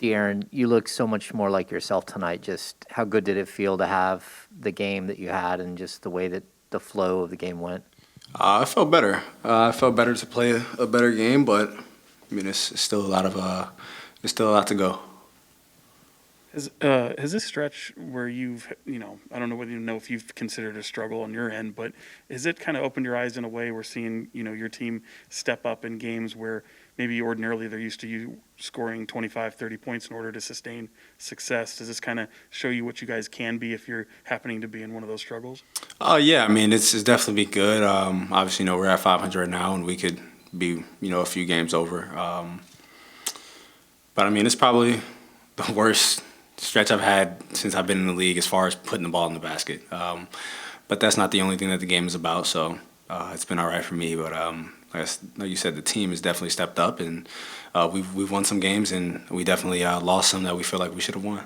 De'Aaron, you look so much more like yourself tonight. Just how good did it feel to have the game that you had and just the way that the flow of the game went? I felt better. I felt better to play a better game, but I mean, it's still a lot of there's still a lot to go. Has this stretch where I don't know whether you know if you've considered a struggle on your end, but has it kind of opened your eyes in a way we're seeing, your team step up in games where maybe ordinarily they're used to you scoring 25, 30 points in order to sustain success? Does this kind of show you what you guys can be if you're happening to be in one of those struggles? Oh yeah, I mean, it's definitely been good. Obviously, we're at 500 right now, and we could be a few games over. But I mean, it's probably the worst stretch I've had since I've been in the league as far as putting the ball in the basket. But that's not the only thing that the game is about. So it's been all right for me. But like you said, the team has definitely stepped up, and we've won some games, and we definitely lost some that we feel like we should have won.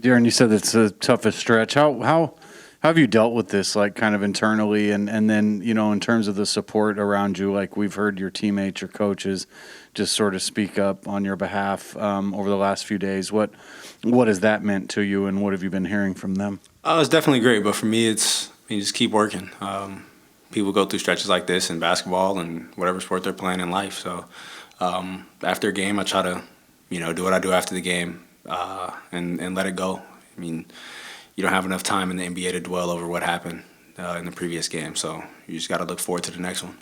Darren, you said it's the toughest stretch. How have you dealt with this, like kind of internally, and then in terms of the support around you? Like we've heard your teammates, your coaches, just sort of speak up on your behalf over the last few days. What has that meant to you, and what have you been hearing from them? It's definitely great, but for me, just keep working. People go through stretches like this in basketball and whatever sport they're playing in life. So after a game, I try to do what I do after the game and let it go. I mean, you don't have enough time in the NBA to dwell over what happened in the previous game, so you just got to look forward to the next one.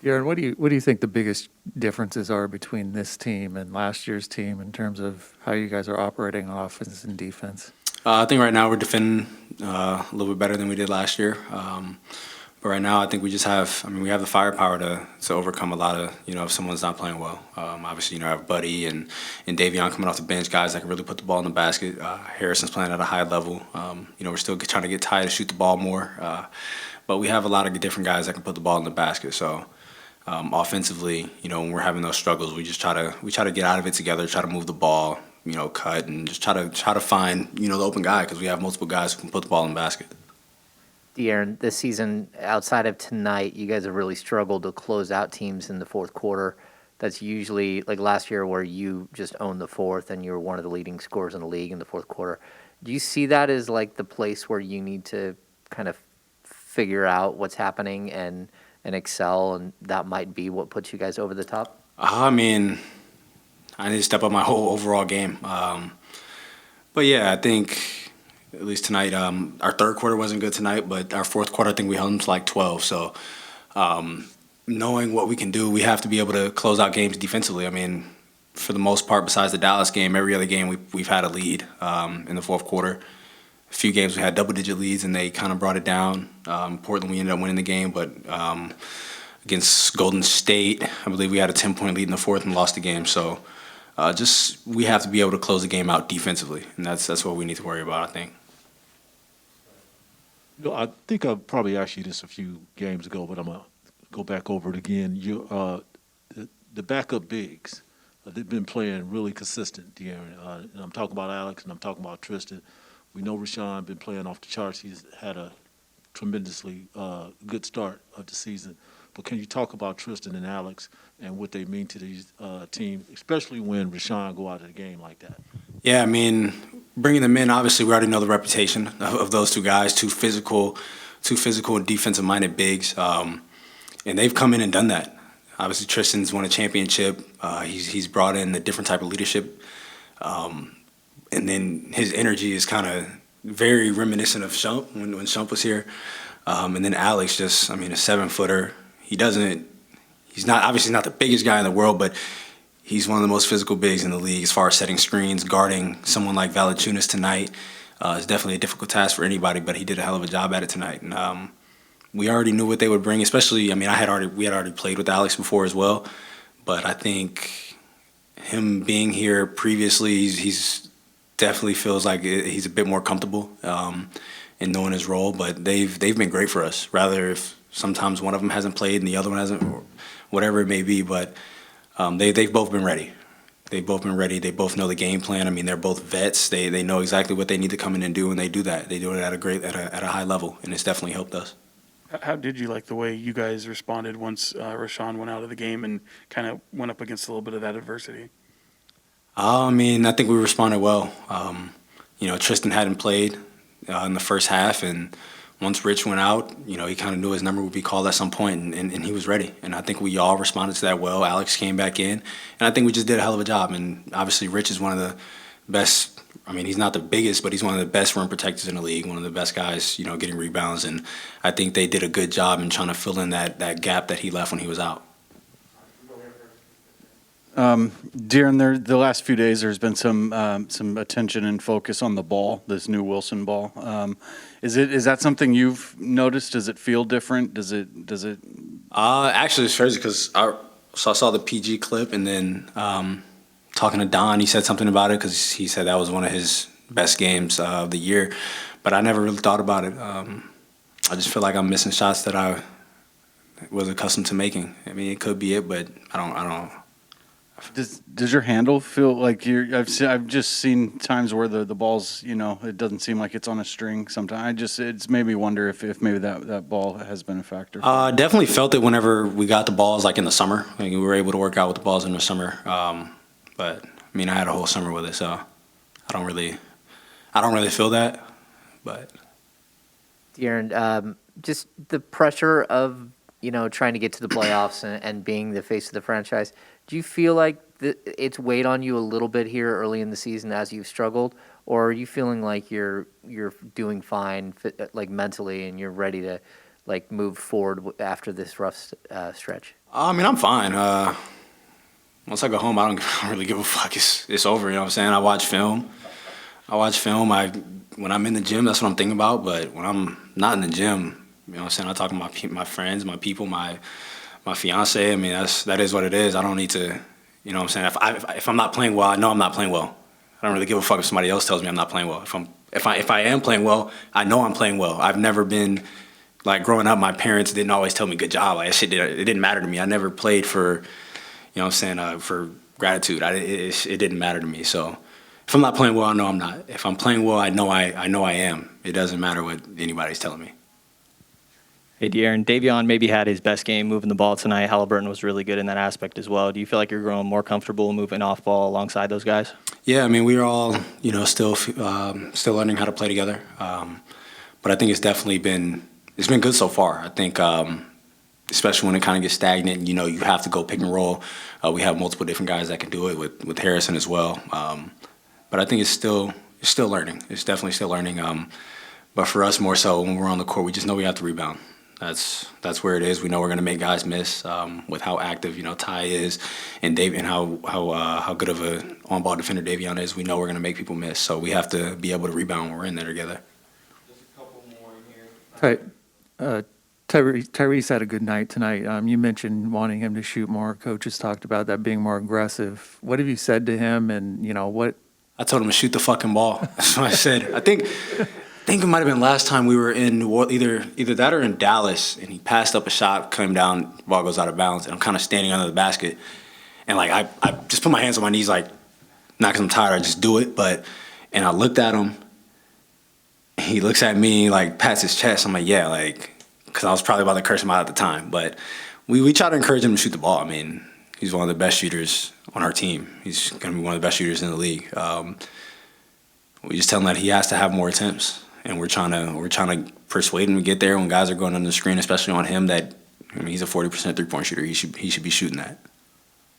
Aaron, what do you think the biggest differences are between this team and last year's team in terms of how you guys are operating on offense and defense? I think right now we're defending a little bit better than we did last year. But right now, I think we just we have the firepower to overcome a lot of, if someone's not playing well. Obviously, I have Buddy and Davion coming off the bench, guys that can really put the ball in the basket. Harrison's playing at a high level. We're still trying to get Ty to shoot the ball more. But we have a lot of different guys that can put the ball in the basket. So offensively, when we're having those struggles, we try to get out of it together, try to move the ball, cut, and just try to find, the open guy because we have multiple guys who can put the ball in the basket. De'Aaron, this season, outside of tonight, you guys have really struggled to close out teams in the fourth quarter. That's usually like last year where you just owned the fourth and you were one of the leading scorers in the league in the fourth quarter. Do you see that as like the place where you need to kind of figure out what's happening and excel, and that might be what puts you guys over the top? I mean, I need to step up my whole overall game. But yeah, I think at least tonight, our third quarter wasn't good tonight, but our fourth quarter, I think we held them to like 12. So knowing what we can do, we have to be able to close out games defensively. I mean, for the most part, besides the Dallas game, every other game we've had a lead in the fourth quarter. A few games we had double-digit leads, and they kind of brought it down. Portland, we ended up winning the game, but against Golden State, I believe we had a 10-point lead in the fourth and lost the game. So we have to be able to close the game out defensively, and that's what we need to worry about, I think. I think I probably asked you this a few games ago, but I'm going to go back over it again. The backup bigs, they've been playing really consistent, De'Aaron. And I'm talking about Alex, and I'm talking about Tristan. We know Rashawn been playing off the charts. He's had a tremendously good start of the season. But can you talk about Tristan and Alex and what they mean to these teams, especially when Rashawn go out of the game like that? Yeah, I mean, bringing them in, obviously we already know the reputation of those two guys, two physical and defensive-minded bigs. And they've come in and done that. Obviously, Tristan's won a championship. He's brought in a different type of leadership. And then his energy is kind of very reminiscent of Shump when Shump was here. And then Alex just, a 7-footer. He's not the biggest guy in the world, but he's one of the most physical bigs in the league as far as setting screens, guarding someone like Valanciunas tonight. It's definitely a difficult task for anybody, but he did a hell of a job at it tonight. And we already knew what they would bring, especially, we had already played with Alex before as well. But I think him being here previously, he's definitely feels like he's a bit more comfortable in knowing his role. But they've been great for us. Rather if sometimes one of them hasn't played and the other one hasn't, or whatever it may be. But they've both been ready. They've both been ready. They both know the game plan. They're both vets. They know exactly what they need to come in and do, and they do that. They do it at a high level, and it's definitely helped us. How did you like the way you guys responded once Rashawn went out of the game and kind of went up against a little bit of that adversity? I mean, I think we responded well. Tristan hadn't played in the first half, and once Rich went out, he kind of knew his number would be called at some point, and he was ready. And I think we all responded to that well. Alex came back in, and I think we just did a hell of a job. And obviously, Rich is one of the best. I mean, he's not the biggest, but he's one of the best rim protectors in the league, one of the best guys, getting rebounds. And I think they did a good job in trying to fill in that gap that he left when he was out. De'Aaron, the last few days there's been some attention and focus on the ball, this new Wilson ball. Is that something you've noticed? Does it feel different? Does it? Actually, it's crazy because I saw the PG clip, and then talking to Don, he said something about it because he said that was one of his best games of the year. But I never really thought about it. I just feel like I'm missing shots that I was accustomed to making. I mean, it could be it, but I don't. Does your handle feel like I've just seen times where the ball's, it doesn't seem like it's on a string sometimes. It's made me wonder if maybe that ball has been a factor. Definitely felt it whenever we got the balls like in the summer. Like, we were able to work out with the balls in the summer. But I mean, I had a whole summer with it, so I don't really feel that. But De'Aaron, just the pressure of trying to get to the playoffs and being the face of the franchise. Do you feel like it's weighed on you a little bit here early in the season as you've struggled, or are you feeling like you're doing fine, like mentally, and you're ready to like move forward after this rough stretch? I mean, I'm fine. Once I go home, I don't really give a fuck. It's over. You know what I'm saying? I watch film. When I'm in the gym, that's what I'm thinking about. But when I'm not in the gym, you know what I'm saying? I talk to my friends, my people, my fiance. I mean, that is what it is. I don't need to, you know what I'm saying? If I'm not playing well, I know I'm not playing well. I don't really give a fuck if somebody else tells me I'm not playing well. If I am playing well, I know I'm playing well. I've never been like growing up. My parents didn't always tell me good job. Like, it didn't matter to me. I never played for, you know what I'm saying, for gratitude. It didn't matter to me. So if I'm not playing well, I know I'm not. If I'm playing well, I know I am. It doesn't matter what anybody's telling me. Hey, De'Aaron, Davion maybe had his best game moving the ball tonight. Haliburton was really good in that aspect as well. Do you feel like you're growing more comfortable moving off ball alongside those guys? Yeah, I mean, we're all, still learning how to play together. But I think it's been good so far. I think, especially when it kind of gets stagnant, you have to go pick and roll. We have multiple different guys that can do it with Harrison as well. But I think it's still learning. It's definitely still learning. But for us, more so when we're on the court, we just know we have to rebound. That's where it is. We know we're going to make guys miss with how active Ty is, and Dave, and how good of an on-ball defender Davion is. We know we're going to make people miss, so we have to be able to rebound when we're in there together. Just a couple more in here. Tyrese had a good night tonight. You mentioned wanting him to shoot more. Coaches talked about that being more aggressive. What have you said to him, and what? I told him to shoot the fucking ball. That's what I said. I think it might have been last time we were in New Orleans, either that or in Dallas, and he passed up a shot, came down, ball goes out of bounds, and I'm kind of standing under the basket. And, like, I just put my hands on my knees, like, not because I'm tired, I just do it. And I looked at him, he looks at me, like, pats his chest. I'm like, yeah, like, because I was probably about to curse him out at the time. But we try to encourage him to shoot the ball. I mean, he's one of the best shooters on our team. He's going to be one of the best shooters in the league. We just tell him that he has to have more attempts. And we're trying to persuade him to get there when guys are going under the screen, especially on him. He's a 40% three-point shooter. He should be shooting that.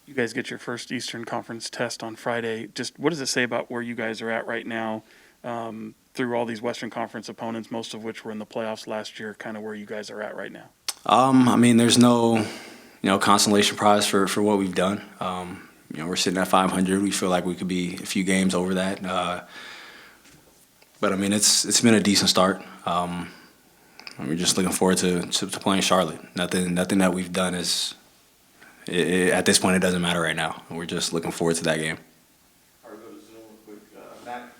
You guys get your first Eastern Conference test on Friday. Just what does it say about where you guys are at right now through all these Western Conference opponents, most of which were in the playoffs last year, kind of where you guys are at right now? I mean, there's no consolation prize for what we've done. We're sitting at 500. We feel like we could be a few games over that. But I mean, it's been a decent start. We're just looking forward to playing Charlotte. Nothing that we've done at this point, it doesn't matter right now. We're just looking forward to that game. All right, go to Zoom real quick. Matt.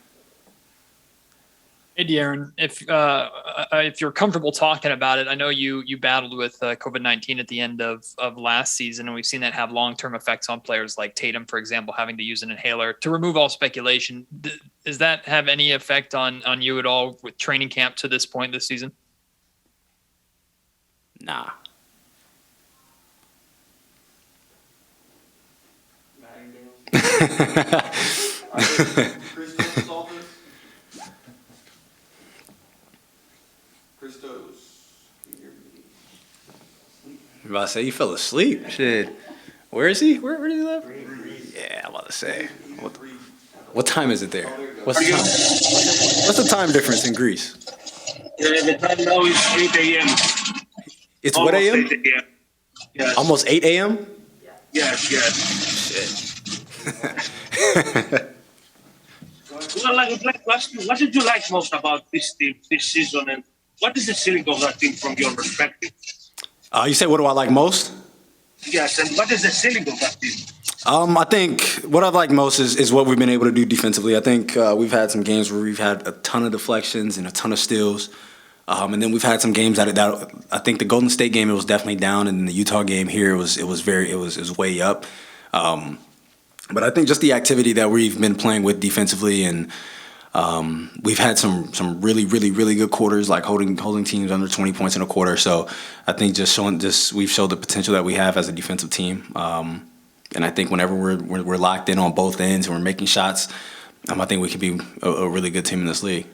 Hey, De'Aaron, if you're comfortable talking about it, I know you battled with COVID-19 at the end of last season, and we've seen that have long-term effects on players like Tatum, for example, having to use an inhaler. To remove all speculation, does that have any effect on you at all with training camp to this point this season? Nah. Christos office? Christos, can you hear me? I'm about to say, you fell asleep. Shit. Where is he? Where does he live? Yeah, I'm about to say. What time is it there? What's the time difference in Greece? The time now is 8 a.m. It's what Almost a.m.? 8 a.m. Yes. Almost 8 a.m.? Yes, yes. Shit. Well, I'd like to ask you, what did you like most about this team this season, and what is the ceiling of that team from your perspective? You say, what do I like most? Yes, and what is the ceiling of that team? I think what I like most is what we've been able to do defensively. I think we've had some games where we've had a ton of deflections and a ton of steals. And then we've had some games that I think the Golden State game, it was definitely down, and the Utah game here, it was way up. But I think just the activity that we've been playing with defensively, and we've had some really good quarters, like holding teams under 20 points in a quarter. So I think we've showed the potential that we have as a defensive team. And I think whenever we're locked in on both ends and we're making shots, I think we could be a really good team in this league.